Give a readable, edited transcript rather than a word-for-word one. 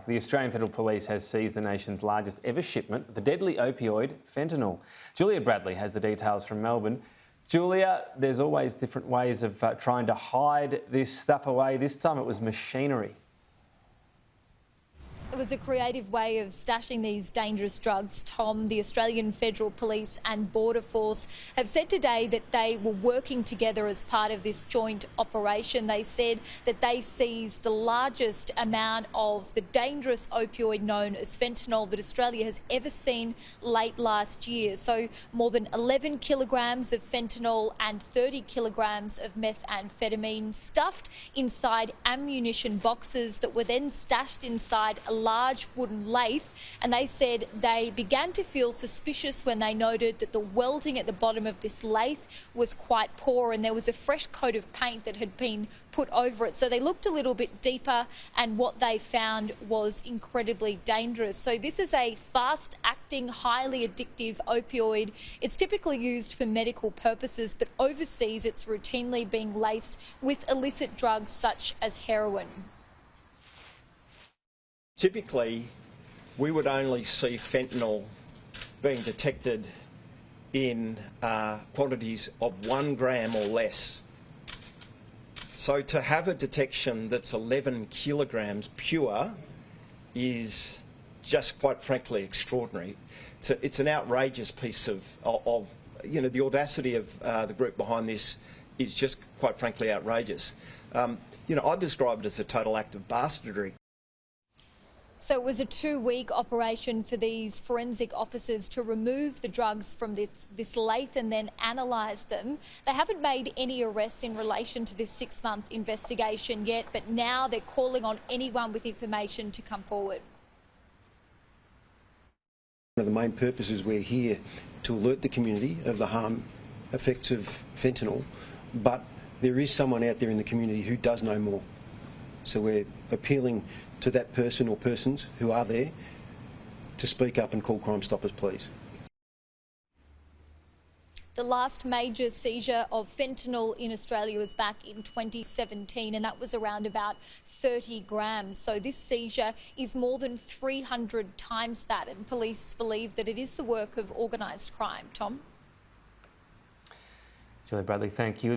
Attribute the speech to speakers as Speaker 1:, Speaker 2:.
Speaker 1: The Australian Federal Police has seized the nation's largest ever shipment, the deadly opioid fentanyl. Julia Bradley has the details from Melbourne. Julia, there's always different ways of trying to hide this stuff away. This time it was machinery.
Speaker 2: It was a creative way of stashing these dangerous drugs, Tom. The Australian Federal Police and Border Force have said today that they were working together as part of this joint operation. They said that they seized the largest amount of the dangerous opioid known as fentanyl that Australia has ever seen late last year. So more than 11 kilograms of fentanyl and 30 kilograms of methamphetamine stuffed inside ammunition boxes that were then stashed inside a large wooden lathe, and they said they began to feel suspicious when they noted that the welding at the bottom of this lathe was quite poor and there was a fresh coat of paint that had been put over it. So they looked a little bit deeper and what they found was incredibly dangerous. So this is a fast-acting, highly addictive opioid. It's typically used for medical purposes, but overseas it's routinely being laced with illicit drugs such as heroin.
Speaker 3: Typically, we would only see fentanyl being detected in quantities of 1 gram or less. So to have a detection that's 11 kilograms pure is just quite frankly extraordinary. It's an outrageous piece of the audacity of the group behind this is just quite frankly outrageous. I'd describe it as a total act of bastardry.
Speaker 2: So it was a 2-week operation for these forensic officers to remove the drugs from this lathe and then analyse them. They haven't made any arrests in relation to this 6-month investigation yet, but now they're calling on anyone with information to come forward.
Speaker 4: One of the main purposes we're here to alert the community of the harm effects of fentanyl, but there is someone out there in the community who does know more. So we're appealing to that person or persons who are there to speak up and call Crime Stoppers, please.
Speaker 2: The last major seizure of fentanyl in Australia was back in 2017, and that was around about 30 grams. So this seizure is more than 300 times that, and police believe that it is the work of organised crime. Tom?
Speaker 1: Julia Bradley, thank you.